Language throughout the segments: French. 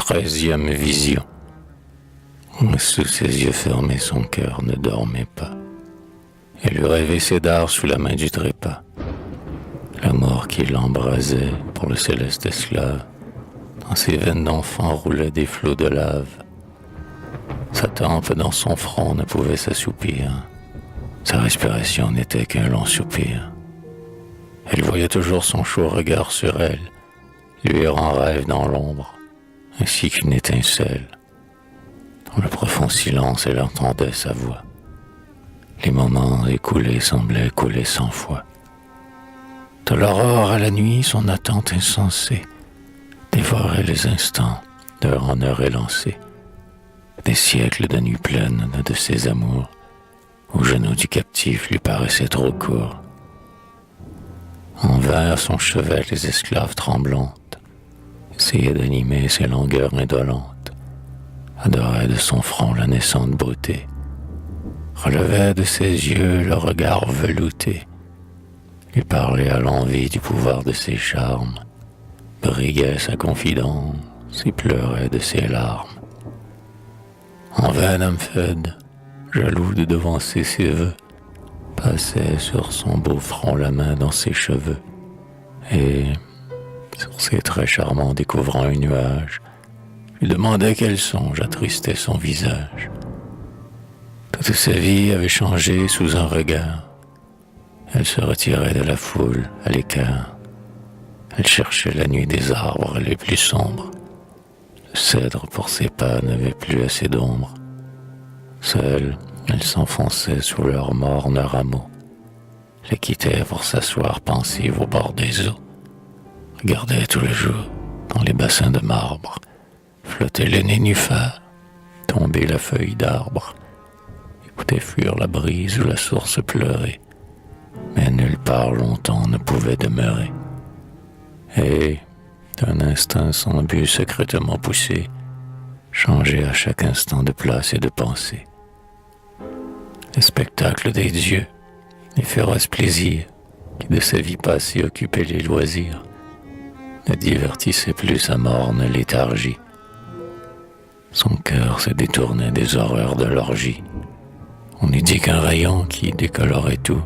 13e vision. Sous ses yeux fermés, son cœur ne dormait pas. Elle lui rêvait Cédar sous la main du trépas. L'amour qui l'embrasait pour le céleste esclave. Dans ses veines d'enfant roulaient des flots de lave. Sa tempe dans son front ne pouvait s'assoupir. Sa respiration n'était qu'un long soupir. Elle voyait toujours son chaud regard sur elle, luire en rêve dans l'ombre, ainsi qu'une étincelle. Dans le profond silence, elle entendait sa voix. Les moments écoulés semblaient couler 100 fois. De l'aurore à la nuit, son attente insensée dévorait les instants, d'heure en heure élancés. Des siècles de nuits pleines de ses amours, aux genoux du captif lui paraissaient trop courts. En vain à son chevet les esclaves tremblantes essayaient d'animer ses langueurs indolentes, adoraient de son front la naissante beauté, relevaient de ses yeux le regard velouté, lui parlaient à l'envi du pouvoir de ses charmes, briguaient sa confidence et pleuraient de ses larmes. En vain Amphéd, jaloux de devancer ses vœux, passait sur son beau front la main dans ses cheveux, et, sur ses traits charmants découvrant un nuage, lui demandait quel songe attristait son visage. Toute sa vie avait changé sous un regard. Elle se retirait de la foule à l'écart. Elle cherchait la nuit des arbres les plus sombres. Le cèdre pour ses pas n'avait plus assez d'ombre. Seule, elle s'enfonçait sous leurs mornes rameaux, les quittait pour s'asseoir pensive au bord des eaux, regardait tout le jour dans les bassins de marbre, flotter les nénuphars, tomber la feuille d'arbre, écoutait fuir la brise ou la source pleurer, mais nulle part longtemps ne pouvait demeurer. Et, d'un instinct sans but secrètement poussé, changeait à chaque instant de place et de pensée. Le spectacle des dieux, les féroces plaisirs qui de sa vie passée occupaient les loisirs, ne divertissaient plus sa morne léthargie. Son cœur se détournait des horreurs de l'orgie. On eût dit qu'un rayon qui décolorait tout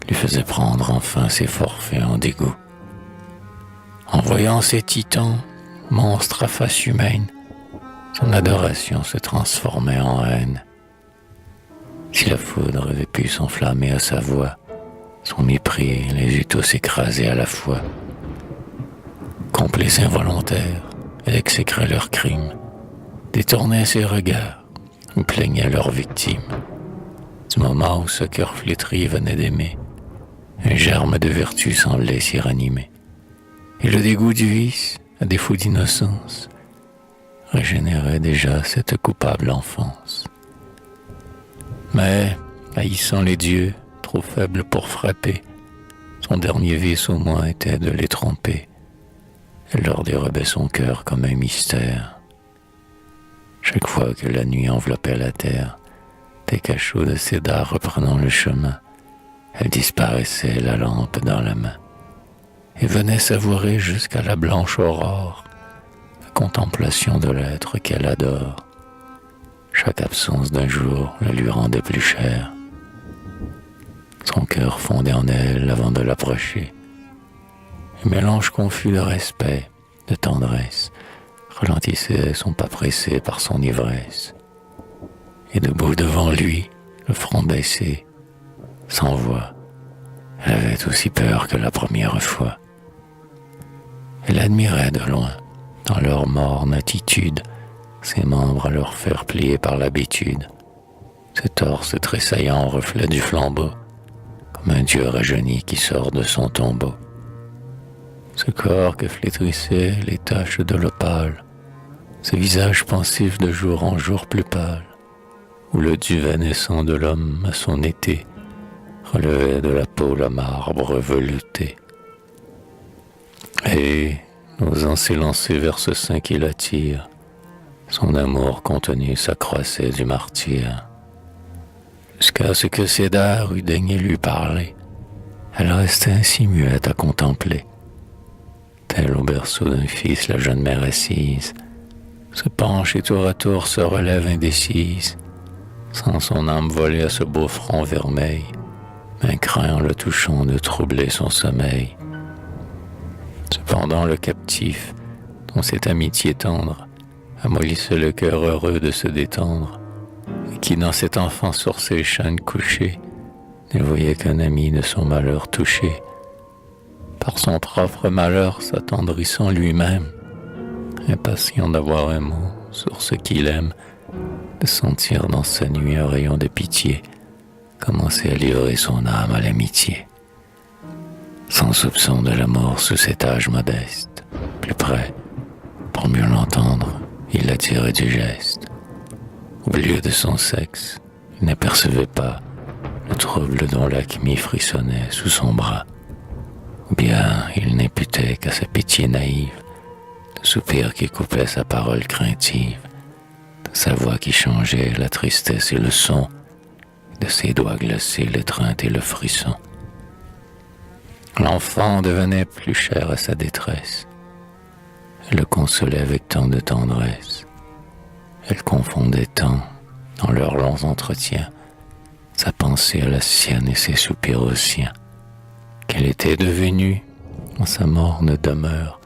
lui faisait prendre enfin ses forfaits en dégoût. En voyant ces titans, monstres à face humaine, son adoration se transformait en haine. Si la foudre avait pu s'enflammer à sa voix, son mépris les eût tous écrasés à la fois. Complice involontaire, elle exécrait leurs crimes, détournait ses regards, ou plaignait leurs victimes. Du moment où ce cœur flétri venait d'aimer, un germe de vertu semblait s'y ranimer. Et le dégoût du vice, à défaut d'innocence, régénérait déjà cette coupable enfance. Mais, haïssant les dieux, trop faibles pour frapper, son dernier vice au moins était de les tromper. Elle leur dérobait son cœur comme un mystère. Chaque fois que la nuit enveloppait la terre, des cachots de cédar reprenant le chemin, elle disparaissait la lampe dans la main, et venait savourer jusqu'à la blanche aurore la contemplation de l'être qu'elle adore. Chaque absence d'un jour le lui rendait plus cher. Son cœur fondait en elle avant de l'approcher. Un mélange confus de respect, de tendresse, ralentissait son pas pressé par son ivresse. Et debout devant lui, le front baissé, sans voix, elle avait aussi peur que la première fois. Elle admirait de loin, dans leur morne attitude, ses membres à leur faire plier par l'habitude, ses torses tressaillant au reflet du flambeau, comme un dieu rajeuni qui sort de son tombeau. Ce corps que flétrissaient les taches de l'opale, ce visage pensif de jour en jour plus pâle, où le duvet naissant de l'homme à son été relevait de la peau la marbre velouté. Et, n'osant s'élancer vers ce sein qui l'attire, son amour contenu s'accroissait du martyre. Jusqu'à ce que Cédar eût daigné lui parler, elle restait ainsi muette à contempler. Telle au berceau d'un fils la jeune mère assise, se penche et tour à tour se relève indécise, sans son âme volée à ce beau front vermeil, mais craint en le touchant de troubler son sommeil. Cependant le captif, dont cette amitié tendre, amollissait le cœur heureux de se détendre, et qui dans cet enfant sur ses chaînes couché, ne voyait qu'un ami de son malheur touché, par son propre malheur s'attendrissant lui-même, impatient d'avoir un mot sur ce qu'il aime, de sentir dans sa nuit un rayon de pitié, commencer à livrer son âme à l'amitié. Sans soupçon de la mort sous cet âge modeste, plus près, pour mieux l'entendre, il l'attirait du geste. Au lieu de son sexe, il n'apercevait pas le trouble dont l'acmie frissonnait sous son bras. Ou bien il n'imputait qu'à sa pitié naïve, le soupir qui coupait sa parole craintive, de sa voix qui changeait la tristesse et le son, de ses doigts glacés l'étreinte et le frisson. L'enfant devenait plus cher à sa détresse. Elle le consolait avec tant de tendresse. Elle confondait tant, dans leurs longs entretiens, sa pensée à la sienne et ses soupirs aux siens, qu'elle était devenue, en sa morne demeure,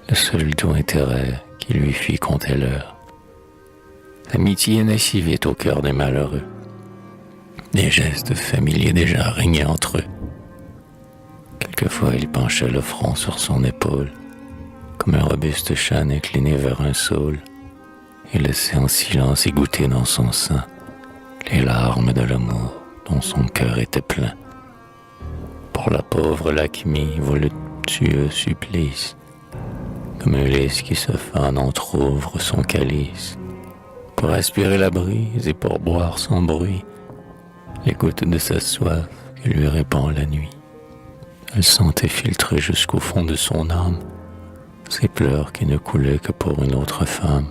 le seul doux intérêt qui lui fit compter l'heure. L'amitié naissait vite au cœur des malheureux. Des gestes familiers déjà régnaient entre eux. Quelquefois il penchait le front sur son épaule, comme un robuste chêne incliné vers un saule, et laissait en silence égoutter dans son sein les larmes de l'amour dont son cœur était plein. Pour la pauvre l'acmie, voluptueux supplice, comme un lys qui se fane entr'ouvre son calice, pour aspirer la brise et pour boire sans bruit les gouttes de sa soif que lui répand la nuit. Elle sentait filtrer jusqu'au fond de son âme ces pleurs qui ne coulaient que pour une autre femme.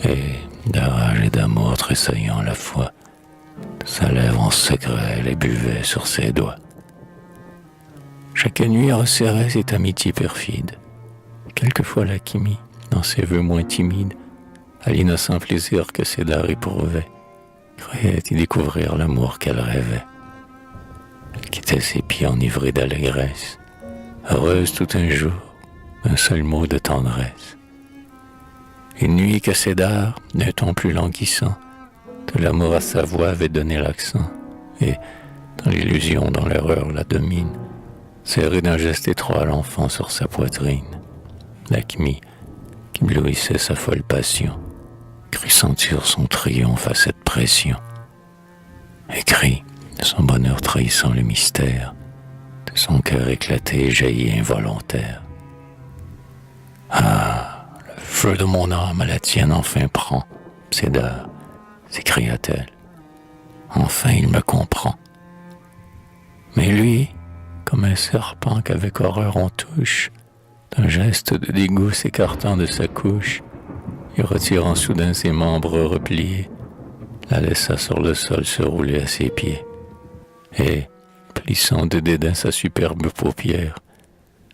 Et, de rage et d'amour tressaillant à la fois, de sa lèvre en secret les buvait sur ses doigts. Chaque nuit resserrait cette amitié perfide. Quelquefois l'acmie, dans ses vœux moins timides, à l'innocent plaisir que ses dards éprouvaient, croyait y découvrir l'amour qu'elle rêvait. Elle quittait ses pieds enivrés d'allégresse, heureuse tout un jour d'un seul mot de tendresse. Une nuit que ses dards, d'un ton plus languissant, de l'amour à sa voix avait donné l'accent, et, dans l'illusion dont l'erreur la domine, serré d'un geste étroit l'enfant sur sa poitrine, l'acmie, qui éblouissait sa folle passion, crut sentir son triomphe à cette pression, et crie, son bonheur trahissant le mystère, de son cœur éclaté jaillit involontaire. Ah, le feu de mon âme à la tienne enfin prend, c'est d'heure, s'écria-t-elle. Enfin il me comprend. Mais lui, comme un serpent qu'avec horreur on touche, d'un geste de dégoût s'écartant de sa couche, et retirant soudain ses membres repliés, la laissa sur le sol se rouler à ses pieds, et, plissant de dédain sa superbe paupière,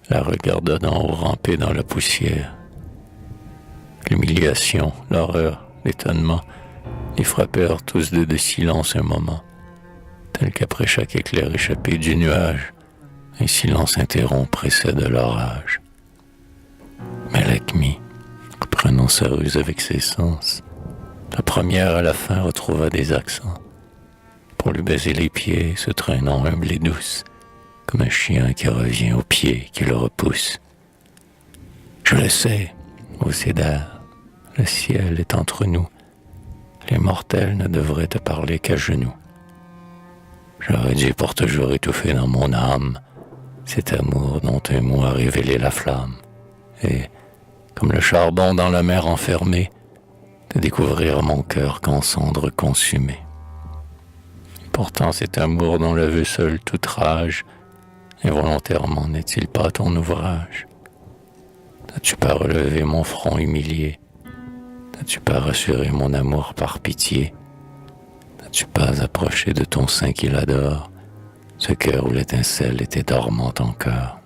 la regarda d'en haut ramper dans la poussière. L'humiliation, l'horreur, l'étonnement, les frappèrent tous deux de silence un moment, tel qu'après chaque éclair échappé du nuage, un silence interrompt précède l'orage. Mais l'acmie, prenant sa ruse avec ses sens, la première à la fin retrouva des accents, pour lui baiser les pieds, se traînant humble et douce, comme un chien qui revient aux pieds qui le repousse. Je le sais, ô Cédar, le ciel est entre nous, les mortels ne devraient te parler qu'à genoux. J'aurais dû pour toujours étouffer dans mon âme cet amour dont un mot a révélé la flamme, et, comme le charbon dans la mer enfermé, de découvrir mon cœur qu'en cendres consumé. Pourtant cet amour dont le veut seul toute rage, involontairement n'est-il pas ton ouvrage? N'as-tu pas relevé mon front humilié? N'as-tu pas rassuré mon amour par pitié? N'as-tu pas approché de ton sein qui l'adore, ce cœur où l'étincelle était dormante encore?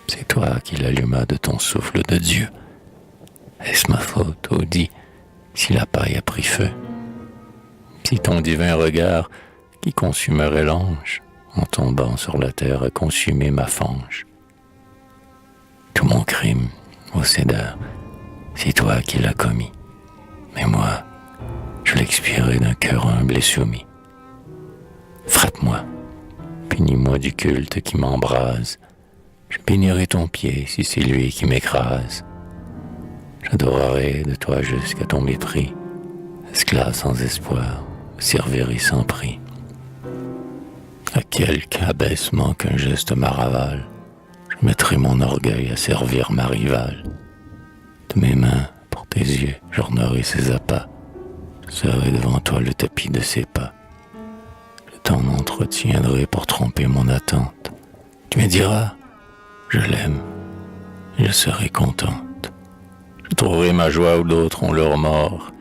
C'est toi qui l'allumas de ton souffle de Dieu, Est-ce ma faute, Audi, si la paille a pris feu? Si ton divin regard, qui consumerait l'ange, en tombant sur la terre, a consumé ma fange? Tout mon crime, ô cédar, c'est toi qui l'as commis. Mais moi, je l'expierai d'un cœur humble et soumis. Frappe-moi, punis-moi du culte qui m'embrase. Je bénirai ton pied si c'est lui qui m'écrase. J'adorerai de toi jusqu'à ton mépris, esclave sans espoir, servirai sans prix. À quelque abaissement qu'un geste m'aravale, je mettrai mon orgueil à servir ma rivale. De mes mains, pour tes yeux, j'ornerai ses appâts. Je serai devant toi le tapis de ses pas. Je t'en entretiendrai pour tromper mon attente. Tu me diras, je l'aime, je serai contente. Je trouverai ma joie où d'autres ont leur mort,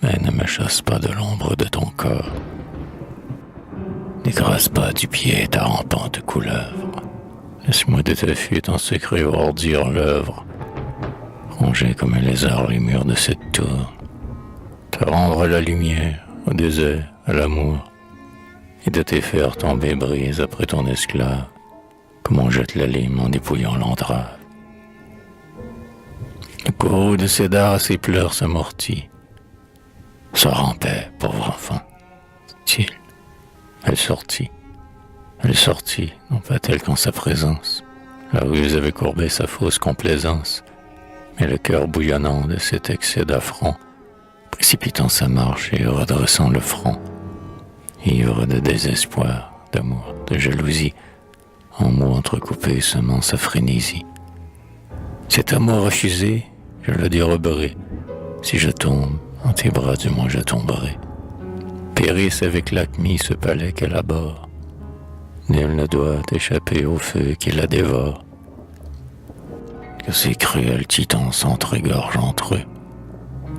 mais ne me chasse pas de l'ombre de ton corps. N'écrase pas du pied ta rampante couleuvre. Laisse-moi de ta fuite en secret ourdir l'œuvre. Ronger comme un lézard les murs de cette tour. Te rendre la lumière, au désert, à l'amour, et de te faire tomber brise après ton esclave, comme on jette la lime en dépouillant l'entrave. Le courroux de cédar à ses pleurs s'amortit. Sors en paix, pauvre enfant, dit-il. Elle sortit, non pas telle qu'en sa présence. La ruse avait courbé sa fausse complaisance, mais le cœur bouillonnant de cet excès d'affront, précipitant sa marche et redressant le front, ivre de désespoir, d'amour, de jalousie, en mots entrecoupés semant sa frénésie. Cet amour refusé, je le déroberai. Si je tombe, en tes bras du moins je tomberai. Périsse avec l'acmie ce palais qu'elle aborde. Nul ne doit échapper au feu qui la dévore. Que ces cruels titans s'entr'égorgent entre eux,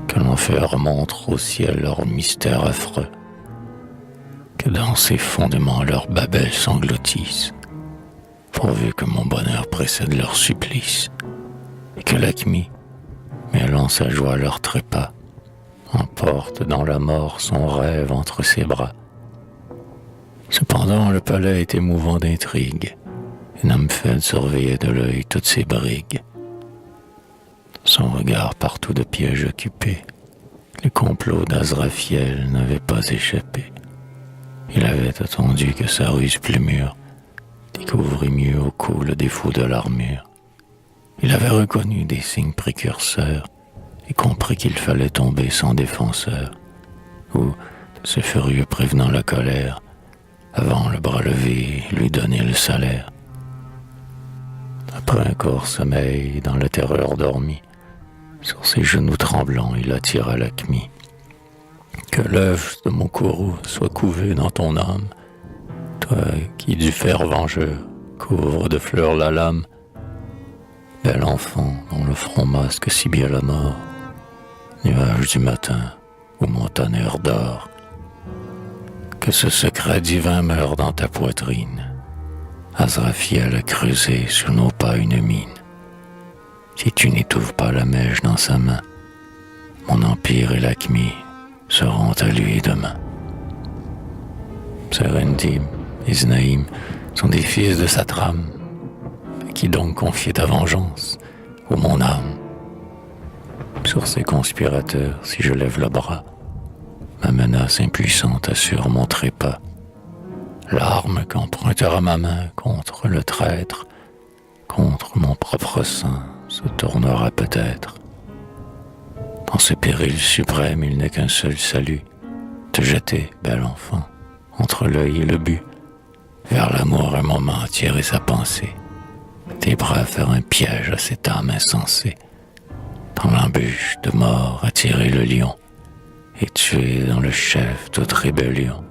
que l'enfer montre au ciel leur mystère affreux, que dans ses fondements leurs babels s'engloutissent, pourvu que mon bonheur précède leur supplice, et que l'acmie, mêlant sa joie à leur trépas, emporte dans la mort son rêve entre ses bras. Cependant le palais était mouvant d'intrigue, et Namphèd surveillait de l'œil toutes ses brigues. Son regard partout de pièges occupé, les complots d'Azraphiel n'avaient pas échappé. Il avait attendu que sa ruse plus mûre découvrit mieux au cou le défaut de l'armure. Il avait reconnu des signes précurseurs et compris qu'il fallait tomber sans défenseur, ou, de ce furieux prévenant la colère, avant le bras levé, lui donner le salaire. Après un court sommeil, dans la terreur dormi, sur ses genoux tremblants, il attira l'acmie. Que l'œuf de mon courroux soit couvé dans ton âme, toi qui du fer vengeur couvre de fleurs la lame, bel enfant dont le front masque si bien la mort, nuage du matin ou montaneur d'or. Que ce secret divin meure dans ta poitrine. Azraphiel a creusé sous nos pas une mine. Si tu n'étouffes pas la mèche dans sa main, mon empire et l'acmie seront à lui demain. Serendim et Znaïm sont des fils de Satram. À qui donc confier ta vengeance, ô mon âme? Sur ces conspirateurs, si je lève le bras, ma menace impuissante assure mon trépas. L'arme qu'empruntera ma main contre le traître, contre mon propre sang, se tournera peut-être. Dans ce péril suprême, il n'est qu'un seul salut, te jeter, bel enfant, entre l'œil et le but, vers l'amour un moment tirer sa pensée, tes bras faire un piège à cette âme insensée, dans l'embûche de mort attirer le lion, et tuer dans le chef toute rébellion.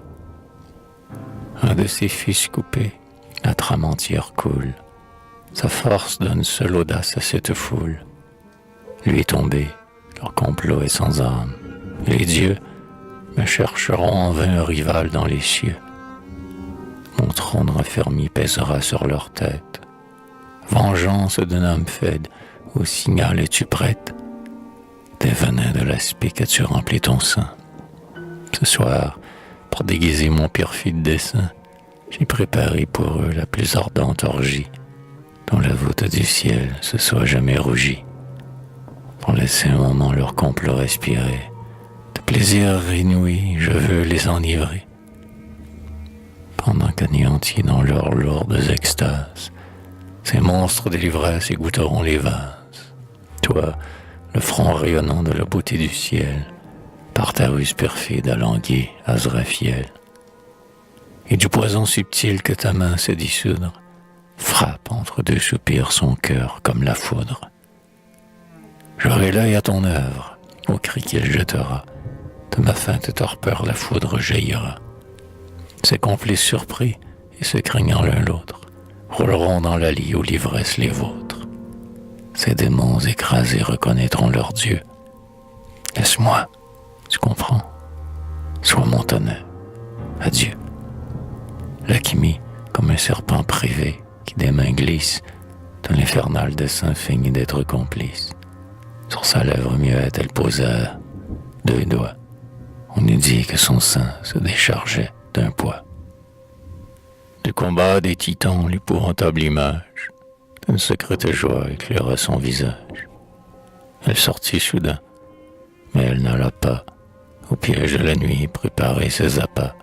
Un de ses fils coupé, la trame entière coule, sa force donne seule audace à cette foule. Lui est tombé, leur complot est sans âme, et les dieux me chercheront en vain un rival dans les cieux. Mon trône raffermi pèsera sur leur tête. Vengeance de Namphèd, au signal es-tu prête? des venins de l'aspic as-tu rempli ton sein. Ce soir, pour déguiser mon perfide dessein, j'ai préparé pour eux la plus ardente orgie, dont la voûte du ciel se soit jamais rougie. Pour laisser un moment leur complot respirer, de plaisir inouï, je veux les enivrer. Pendant qu'anéantis dans leurs lourdes extases, ces monstres de l'ivresse égouteront les vases. Toi, le front rayonnant de la beauté du ciel, par ta ruse perfide alanguie, Azraphiel. Et du poison subtil que ta main sait dissoudre, frappe entre deux soupirs son cœur comme la foudre. J'aurai l'œil à ton œuvre, au cri qu'il jettera, de ma feinte torpeur la foudre jaillira. Ses complices surpris et se craignant l'un l'autre, rouleront dans la lie où l'ivresse les vôtres. Ces démons écrasés reconnaîtront leur Dieu. Laisse-moi, tu comprends? Sois mon tonnerre. Adieu. L'Akimi, comme un serpent privé qui des mains glisse, de l'infernal dessein finit d'être complice. Sur sa lèvre muette, elle posa 2 doigts. On eût dit que son sein se déchargeait d'un poids. Du combat des titans, l'épouvantable image d'une secrète joie éclaira son visage. Elle sortit soudain, mais elle n'alla pas au piège de la nuit préparer ses appâts,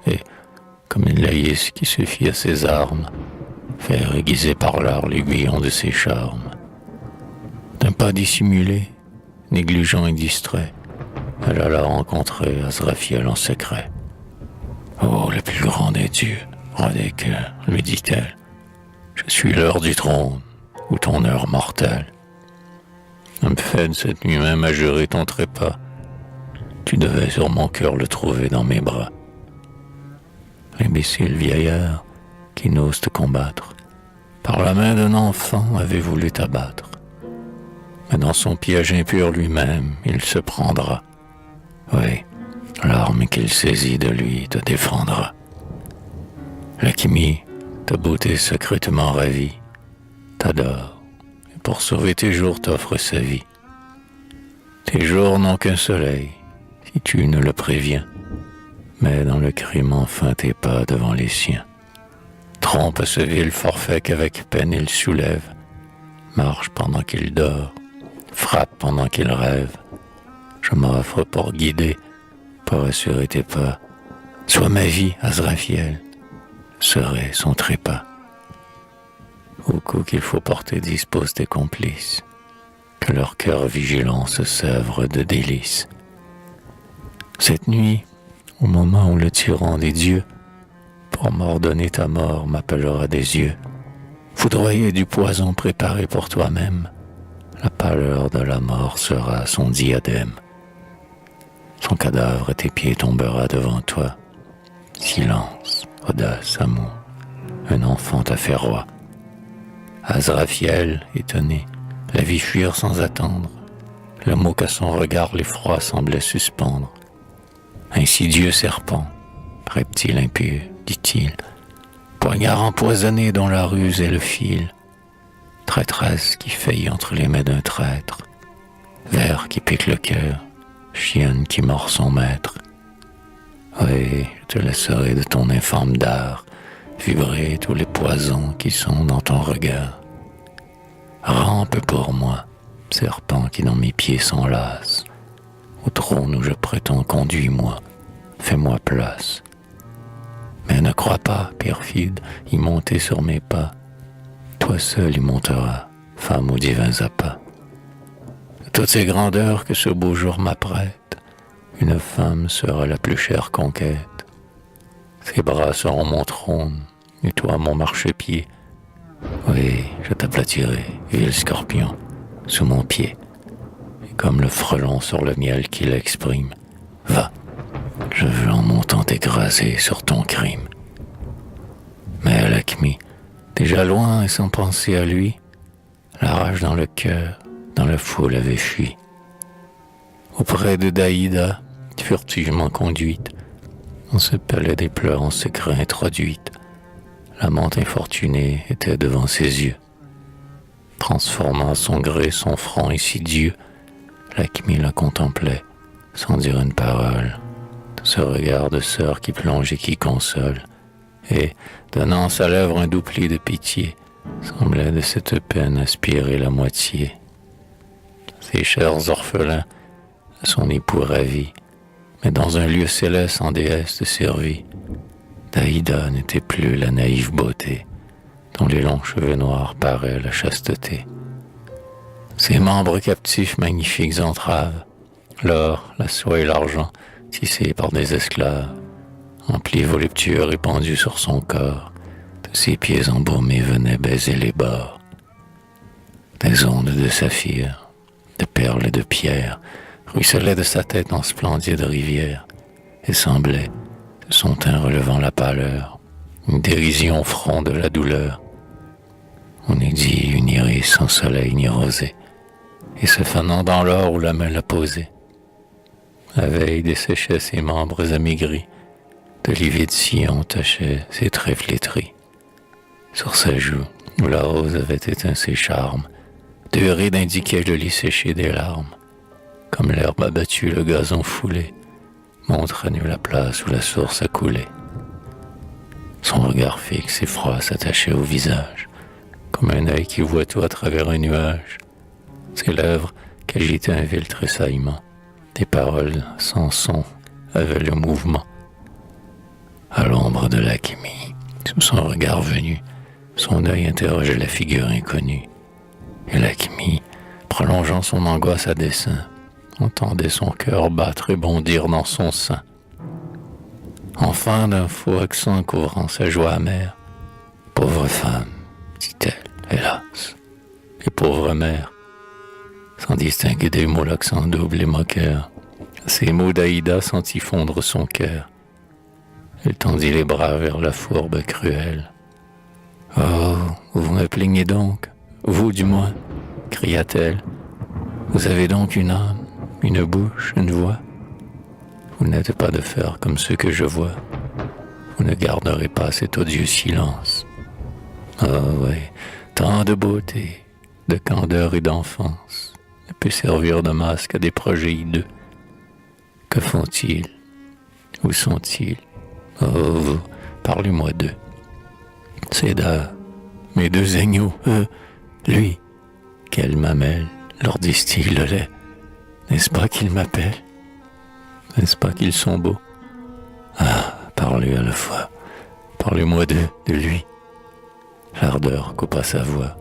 et, comme une laïs qui se fie à ses armes, faire aiguiser par l'art l'aiguillon de ses charmes. D'un pas dissimulé, négligeant et distrait, elle alla rencontrer Azraphiel en secret. « Oh, le plus grand des dieux, roi des cœurs, lui dit-elle, je suis l'heure du trône, ou ton heure mortelle. Homme faible cette nuit même à jurer ton trépas, tu devais sur mon cœur le trouver dans mes bras. L'imbécile vieillard, qui n'ose te combattre, par la main d'un enfant avait voulu t'abattre. Mais dans son piège impur lui-même, il se prendra. Oui, l'arme qu'il saisit de lui te défendra. L'Akimi, ta beauté secrètement ravie, t'adore, et pour sauver tes jours t'offre sa vie. Tes jours n'ont qu'un soleil, si tu ne le préviens, mais dans le crime enfin tes pas devant les siens. Trompe ce vil forfait qu'avec peine il soulève, marche pendant qu'il dort, frappe pendant qu'il rêve. Je m'offre pour guider, pour assurer tes pas. Sois ma vie, Azraphiel, serai son trépas. Au coup qu'il faut porter dispose tes complices, que leur cœur vigilant se sèvre de délices. Cette nuit, au moment où le tyran des dieux, pour m'ordonner ta mort, m'appellera des yeux, foudroyé du poison préparé pour toi-même, la pâleur de la mort sera son diadème. Son cadavre à tes pieds tombera devant toi. Silence, audace, amour, un enfant t'a fait roi. Azraphiel, étonné, la vit fuir sans attendre. Le mot qu'à son regard l'effroi semblait suspendre. Insidieux serpent, reptile impur, dit-il, poignard empoisonné dont la ruse est le fil, traîtresse qui faillit entre les mains d'un traître, ver qui pique le cœur, chienne qui mord son maître. Oui, je te laisserai de ton infâme dard vibrer tous les poisons qui sont dans ton regard. Rampe pour moi, serpent qui dans mes pieds s'enlace, au trône où je prétends conduis-moi, fais-moi place. Mais ne crois pas, perfide, y monter sur mes pas. Toi seul y monteras, femme aux divins appâts. De toutes ces grandeurs que ce beau jour m'apprête, une femme sera la plus chère conquête. Ses bras seront mon trône, et toi mon marchepied. Oui, je t'aplatirai, vil scorpion, sous mon pied. Et comme le frelon sur le miel qu'il exprime, va, je veux en montant t'écraser sur ton crime. Mais Lakmi, déjà loin et sans penser à lui, la rage dans le cœur, dans la foule avait fui. Auprès de Daïda, furtivement conduite, dans ce palais des pleurs en secret introduite, l'amante infortunée était devant ses yeux, transformant à son gré son front insidieux, Lakmi la contemplait, sans dire une parole, de ce regard de sœur qui plonge et qui console, et, donnant à sa lèvre un doux pli de pitié, semblait de cette peine aspirer la moitié. Ses chers orphelins, à son époux ravi, mais dans un lieu céleste en déesse servie, Daïda n'était plus la naïve beauté, dont les longs cheveux noirs paraient la chasteté. Ses membres captifs magnifiques entraves, l'or, la soie et l'argent, tissés par des esclaves, en plis voluptueux répandus sur son corps, de ses pieds embaumés venaient baiser les bords. Des ondes de saphir, de perles et de pierres, ruisselaient de sa tête en splendide rivière, et semblaient, de son teint relevant la pâleur, une dérision au front de la douleur. On eût dit une iris sans soleil ni rosée, et se fanant dans l'or où la main l'a posée. La veille desséchait ses membres amaigris, de livide sillon tachait ses traits flétris. Sur sa joue, où la rose avait éteint ses charmes, deux rides indiquaient le lit séché des larmes. Comme l'herbe abattue, le gazon foulé montre à nu la place où la source a coulé. Son regard fixe et froid s'attachait au visage, comme un œil qui voit tout à travers un nuage. Ses lèvres qu'agitait un vil tressaillement, des paroles sans son avaient le mouvement. À l'ombre de Lakmi, sous son regard venu, son œil interrogeait la figure inconnue. Et Lakmi, prolongeant son angoisse à dessein, entendait son cœur battre et bondir dans son sein. Enfin, d'un faux accent couvrant sa joie amère, « Pauvre femme, dit-elle, hélas, et pauvre mère », sans distinguer des mots l'accent double et moqueur. Ces mots d'Aïda sentit fondre son cœur. Elle tendit les bras vers la fourbe cruelle. « Oh, vous me plaignez donc, vous du moins, cria-t-elle. Vous avez donc une âme, une bouche, une voix. Vous n'êtes pas de fer comme ceux que je vois. Vous ne garderez pas cet odieux silence. Oh oui, tant de beauté, de candeur et d'enfance ne peut servir de masque à des projets hideux. Que font-ils? Où sont-ils? Oh vous, parlez-moi d'eux. Céda, mes deux agneaux, lui, quelle mamelle leur distille le lait. N'est-ce pas qu'ils m'appellent? N'est-ce pas qu'ils sont beaux? Ah, parlez à la fois. Parlez-moi de lui. L'ardeur coupa sa voix.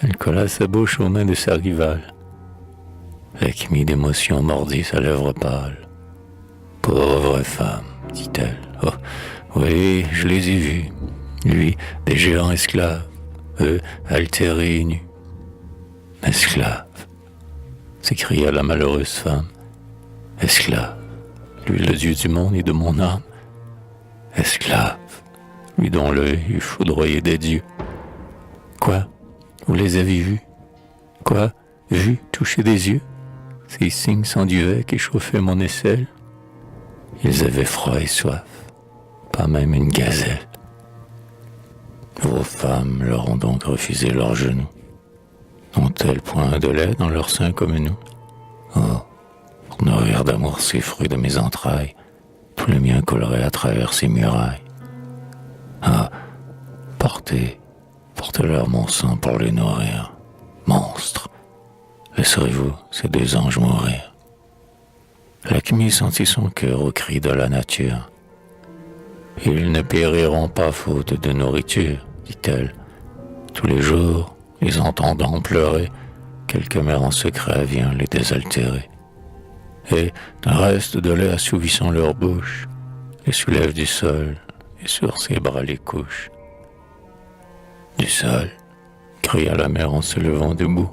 Elle colla sa bouche aux mains de sa rivale. Lakmi d'émotion mordit sa lèvre pâle. Pauvre femme, dit-elle. Oh, oui, je les ai vus. Lui, des géants esclaves, eux, altérés et nus. Esclave, s'écria la malheureuse femme. Esclave, lui le Dieu du monde et de mon âme. Esclave, lui dont l'œil eût foudroyé des dieux. Quoi? Vous les avez vus? Quoi? Vus, toucher des yeux? Ces signes sans duvet qui chauffaient mon aisselle? Ils avaient froid et soif, pas même une gazelle. Vos femmes leur ont donc refusé leurs genoux. N'ont-elles point de lait dans leur sein comme nous? Oh, pour nourrir d'amour ces fruits de mes entrailles, tout le mien collerait à travers ces murailles. Ah, portez-leur mon sang pour les nourrir. Monstre, laisserez-vous ces deux anges mourir? Lakmi sentit son cœur au cri de la nature. Ils ne périront pas faute de nourriture, dit-elle. Tous les jours, les entendant pleurer, quelque mère en secret vient les désaltérer. Et d'un reste de lait assouvissant leur bouche, les soulève du sol et sur ses bras les couche. Du sol, cria la mère en se levant debout.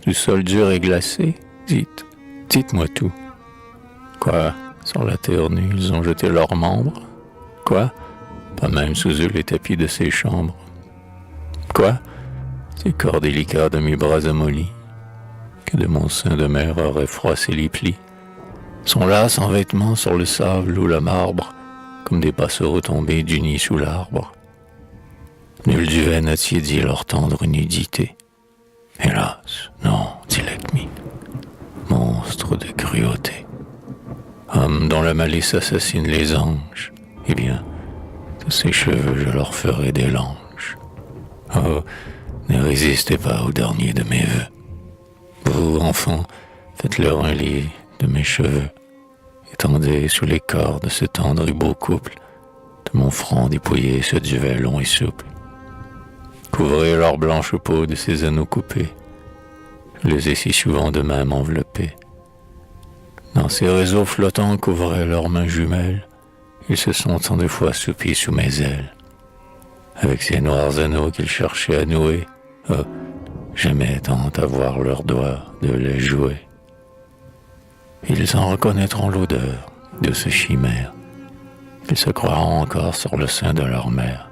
Du sol dur et glacé, dites-moi tout. Quoi, sur la terre nue, ils ont jeté leurs membres? Quoi? Pas même sous eux les tapis de ces chambres. Quoi? Ces corps délicats de mes bras amollis, que de mon sein de mère aurait froissé les plis, sont là sans vêtements sur le sable ou le marbre, comme des passereaux tombés du nid sous l'arbre. Nul duvet n'a tiédi leur tendre nudité. Hélas, non, dit Lakmi. Mon monstre de cruauté. Homme dont la malice assassine les anges, eh bien, de ces cheveux je leur ferai des langes. Oh, ne résistez pas au dernier de mes vœux. Vous, enfants, faites-leur un lit de mes cheveux. Étendez sous les cordes ce tendre et beau couple, de mon front dépouillé ce duvet long et souple. Couvrez leur blanche peau de ces anneaux coupés, je les ai si souvent de même enveloppés. Dans ces réseaux flottants qu'ouvraient leurs mains jumelles, ils se sont tant de fois assoupis sous mes ailes. Avec ces noirs anneaux qu'ils cherchaient à nouer, oh, j'aimais tant à voir leurs doigts de les jouer. Ils en reconnaîtront l'odeur de ce chimère. Ils se croiront encore sur le sein de leur mère.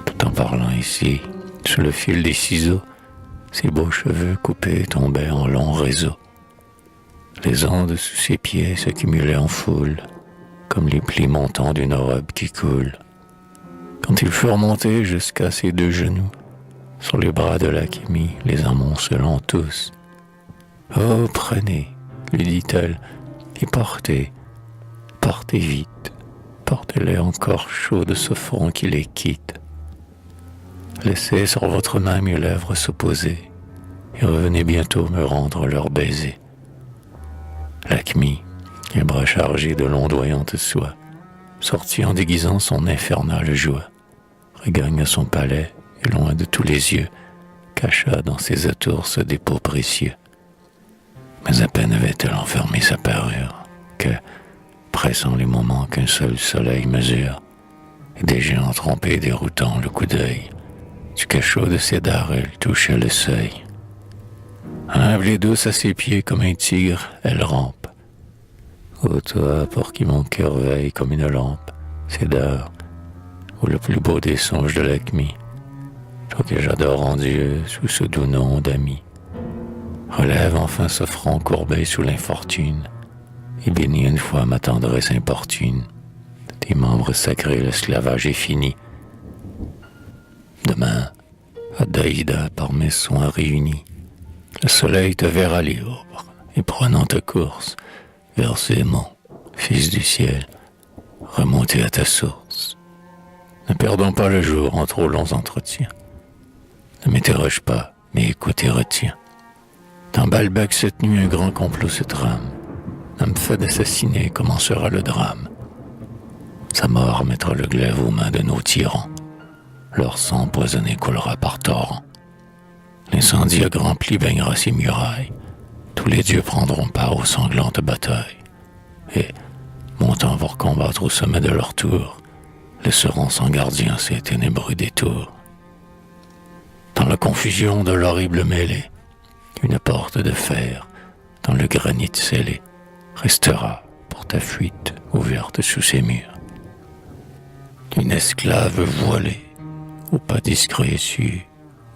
Tout en parlant ici, sous le fil des ciseaux, ses beaux cheveux coupés tombaient en longs réseaux. Les ondes sous ses pieds s'accumulaient en foule, comme les plis montants d'une robe qui coule. Quand ils furent montés jusqu'à ses deux genoux, sur les bras de l'Acmie, les amoncelant tous. « Oh, prenez !» lui dit-elle, « et partez vite, portez-les encore chauds de ce front qui les quitte. Laissez sur votre main mes lèvres se poser, et revenez bientôt me rendre leur baiser. » L'Acmie, les bras chargés de l'ondoyante soie, sortit en déguisant son infernale joie, regagna son palais, et loin de tous les yeux, cacha dans ses atours ce dépôt précieux. Mais à peine avait-elle enfermé sa parure, que, pressant les moments qu'un seul soleil mesure, et des géants trompés déroutant le coup d'œil, du cachot de ses dards elle touchait le seuil. Humble et douce à ses pieds comme un tigre, elle rampe. Ô toi, pour qui mon cœur veille comme une lampe, c'est d'heure, ou le plus beau des songes de l'Acmie, toi que j'adore en Dieu sous ce doux nom d'ami. Relève enfin ce front courbé sous l'infortune, et bénis une fois ma tendresse importune. De tes membres sacrés l'esclavage est fini. Demain, à Daïda par mes soins réunis, le soleil te verra libre, et prenant ta course vers ces monts, fils du ciel, remonter à ta source. Ne perdons pas le jour en trop longs entretiens. Ne m'interroge pas, mais écoute et retiens. Dans Balbec cette nuit un grand complot se trame. L'homme fait d'assassiner commencera le drame. Sa mort mettra le glaive aux mains de nos tyrans. Leur sang empoisonné coulera par torrent. L'incendie à grand pli baignera ses murailles. Tous les dieux prendront part aux sanglantes batailles. Et, montant pour combattre au sommet de leur tour, laisseront sans gardien ces ténébreux détours. Dans la confusion de l'horrible mêlée, une porte de fer, dans le granit scellé, restera pour ta fuite ouverte sous ses murs. Une esclave voilée, au pas discret et sûr,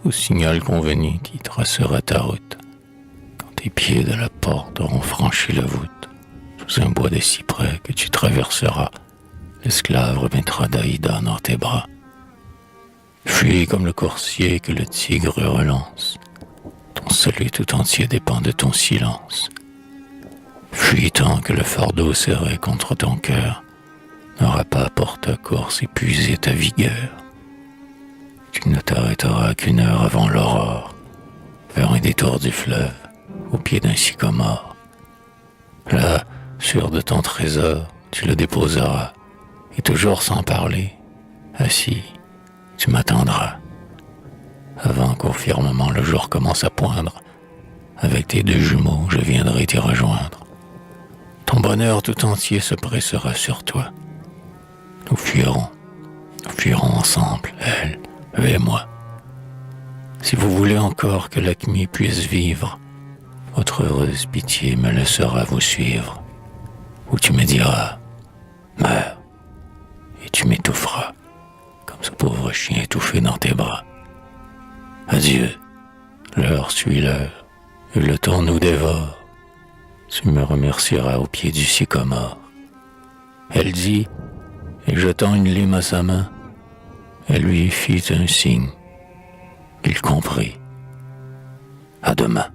au signal convenu qui tracera ta route, quand tes pieds de la porte auront franchi la voûte, sous un bois de cyprès que tu traverseras, l'esclave remettra Daïda dans tes bras. Fuis comme le coursier que le tigre relance. Ton salut tout entier dépend de ton silence. Fuis tant que le fardeau serré contre ton cœur n'aura pas pour ta course épuisé ta vigueur. Tu ne t'arrêteras qu'une heure avant l'aurore, vers un détour du fleuve, au pied d'un sycomore. Là, sûr de ton trésor, tu le déposeras, et toujours sans parler, assis, tu m'attendras. Avant qu'au firmament le jour commence à poindre, avec tes deux jumeaux, je viendrai t'y rejoindre. Ton bonheur tout entier se pressera sur toi. Nous fuirons ensemble, elle et moi. Si vous voulez encore que l'Acmie puisse vivre, votre heureuse pitié me laissera vous suivre, ou tu me diras, meurs, et tu m'étoufferas, comme ce pauvre chien étouffé dans tes bras. Adieu, l'heure suit l'heure, et le temps nous dévore. Tu me remercieras au pied du sycomore. Elle dit, et jetant une lime à sa main, elle lui fit un signe. Il comprit. À demain.